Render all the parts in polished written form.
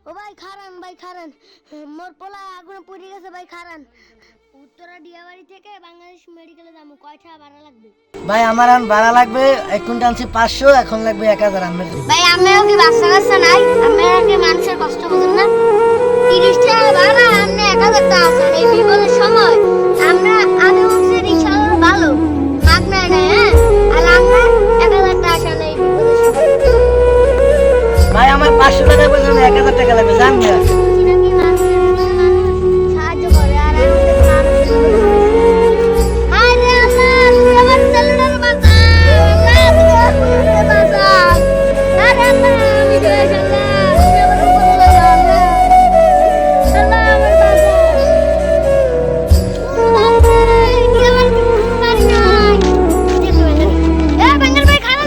ও ভাই খারান মোর পোলা আগুনে পুড়ে গেছে ভাই খারান। উত্তরা ডিয়াবাড়ি থেকে বাংলাদেশ মেডিকেলে যাবো, কয় টাকা ভাড়া লাগবে? ভাই আমার আন ভাড়া লাগবে, এখন টানছি 500, এখন লাগবে 1000। আমি ভাই আমিও কি বাচ্চা কাচ্চা নাই? আমরা কি মানুষের কষ্ট বুঝেন না? 30 টাকা ভাড়া, আপনি 1000 টাকা আছেন এই বিপদের সময়। আমি বলছি রিক্সাওয়ালা ভালো, মাগ নাই না, হ্যাঁ? আর আমরা 1000 টাকা আসেন এই বিপদের সময়। ভাই আমার 500 টাকা বললাম, 1000 টাকা লাগবে, জান না। নাকি মানুষের মধ্যে মানুষ সাহায্য করে, আর আমাদের মানুষ আরে আল্লাহ তুই আমার ছেলেটার বাঁচা, আল্লাহ তুই আমার ছেলেটার বাঁচা, আরে আল্লাহ আমি দোয়া আল্লাহ তুই আমার উপরে লাগা, আল্লাহ আল্লাহ আমার বাঁচা, কি আমার কিছু পারি নাই দেখো এ বাঙ্গাল ভাই খান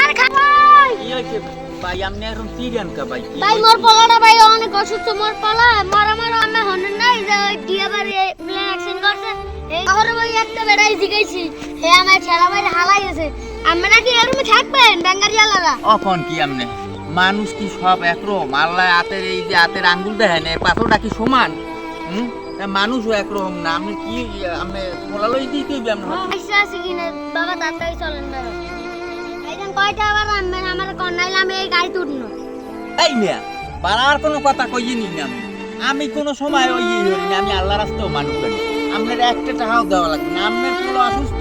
আর খাওয়াই কি হয়েছে ভাই? আপনি এখন কি দেন কা ভাই? ভাই মোর পোলাটা ভাই অনেক অসুস্থ, মোর পোলা মারা আমি হন্ডন নাই যে ওই ডিয়াবারে প্লেন অ্যাক্সিডেন্ট করছে। এই শহরে ভাই একটা বেড়াই জিগাইছি, হে আমার ছেলা ভাই হালাই গেছে। আমরা নাকি এরকম থাকবেন বেঙ্গারিয়ালারা? অখন কি আপনি মানুষ কি সব একরকম? আল্লাহ হাতের এই যে হাতের আঙ্গুল দেখেন, এই পাথরটা কি সমান? মানুষও একরকম না। আপনি কি আপনি মোলালই দিই তুই আপনি আইসা আছে কিনা বাবা তাড়াতাড়ি চলেন না এইখান কয়টা আবার আনবেন আমার কন্যাইলে আমি এই গাড়ি তুটনো। এই মিয়া পারার কোনো কথা কইনি না। আমি কোনো সময় ওই হই না, আমি আল্লাহর রাস্তাও মানুষ করি। আপনার একটা টাকাও দেওয়া লাগবে না। আপনার পুরো অসুস্থ,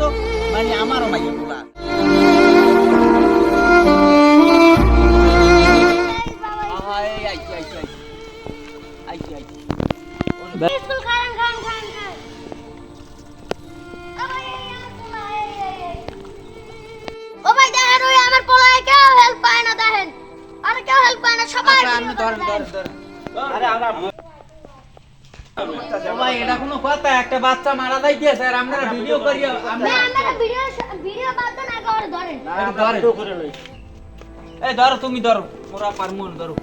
মানে আমারও মাইয়া পুরা। স্কুল খান ও ভাই দেখেন ওই আমার পোলায় কেউ হেল্প পায় না, দেখেন আর কেউ হেল্প পায় না, সবাই আপনি ধরেন। আরে আমরা ভাই এটা কোনো কথা? একটা বাচ্চা মারা যাইতেছে আর আপনারা ভিডিও করিয়া আমরা ভিডিও বাদ দেন আগে ওরে ধরেন। ধরেন। এই ধরো, তুমি ধরো, মোরা পারমু ধরো।